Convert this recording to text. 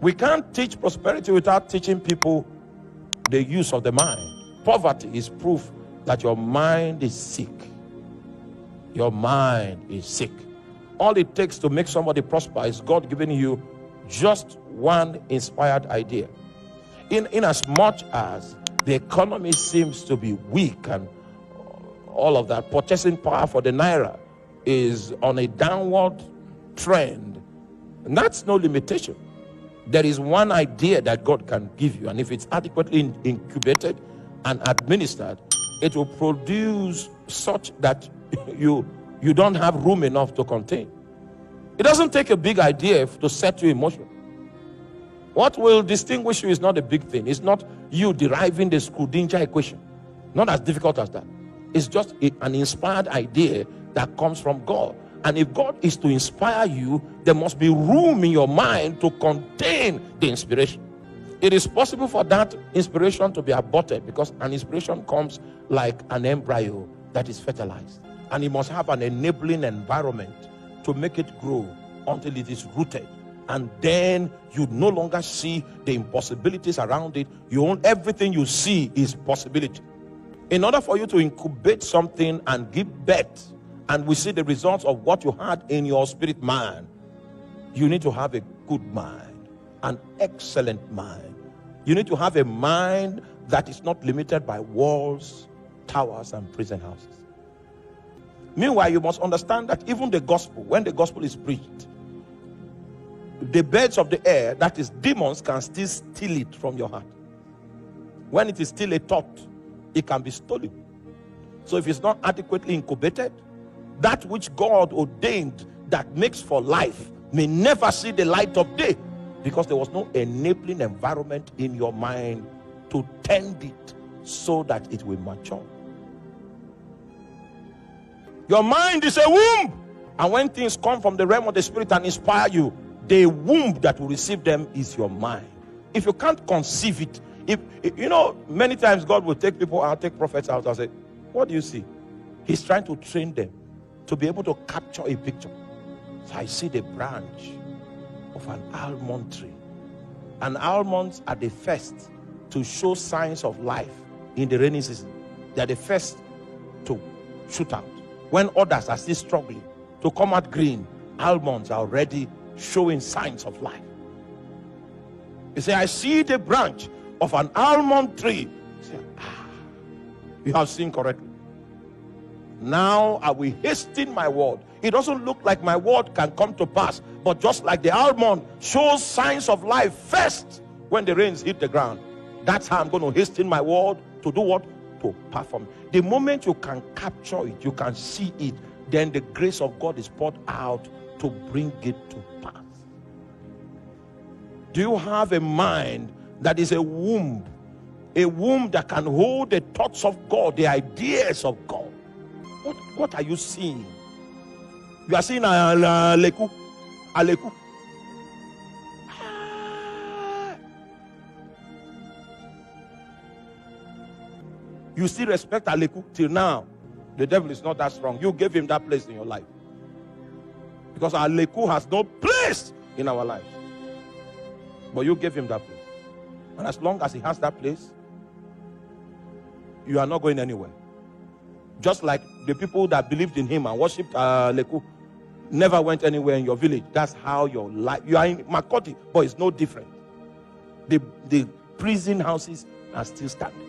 We can't teach prosperity without teaching people the use of the mind. Poverty is proof that your mind is sick. Your mind is sick. All it takes to make somebody prosper is God giving you just one inspired idea. In as much as the economy seems to be weak and all of that, purchasing power for the naira is on a downward trend, and that's no limitation. There is one idea that God can give you, and if it's adequately incubated and administered, it will produce such that you don't have room enough to contain. It doesn't take a big idea to set you in motion. What will distinguish you is not a big thing. It's not you deriving the Schrödinger equation. Not as difficult as that. It's just an inspired idea that comes from God. And if God is to inspire you, there must be room in your mind to contain the inspiration. It is possible for that inspiration to be aborted, because an inspiration comes like an embryo that is fertilized. And it must have an enabling environment to make it grow until it is rooted. And then you no longer see the impossibilities around it. Everything you see is possibility. In order for you to incubate something and give birth, and we see the results of what you had in your spirit man, you need to have a good mind, an excellent mind. You need to have a mind that is not limited by walls, towers, and prison houses. Meanwhile, you must understand that even the gospel, when the gospel is preached, the birds of the air, that is demons, can still steal it from your heart. When it is still a thought, it can be stolen. So if it's not adequately incubated, that which God ordained that makes for life may never see the light of day, because there was no enabling environment in your mind to tend it so that it will mature. Your mind is a womb, and when things come from the realm of the spirit and inspire you, the womb that will receive them is your mind. If you can't conceive it, if you know, many times God will take people out, take prophets out and say, what do you see? He's trying to train them to be able to capture a picture. So I see the branch of an almond tree. And almonds are the first to show signs of life in the rainy season. They are the first to shoot out. When others are still struggling to come out green, almonds are already showing signs of life. You say, I see the branch of an almond tree. You say, you have seen correctly. Now I will hasten my word. It doesn't look like my word can come to pass, but just like the almond shows signs of life first when the rains hit the ground, that's how I'm going to hasten my word to do what? To perform. The moment you can capture it, you can see it, then the grace of God is poured out to bring it to pass. Do you have a mind that is a womb that can hold the thoughts of God, the ideas of God? What are you seeing? You are seeing Aleku. You still respect Aleku till now. The devil is not that strong. You gave him that place in your life, because Aleku has no place in our life. But you gave him that place. And as long as he has that place, you are not going anywhere. Just like the people that believed in him and worshipped Aleku never went anywhere in your village. That's how your life. You are in Makoti, but it's no different. The prison houses are still standing.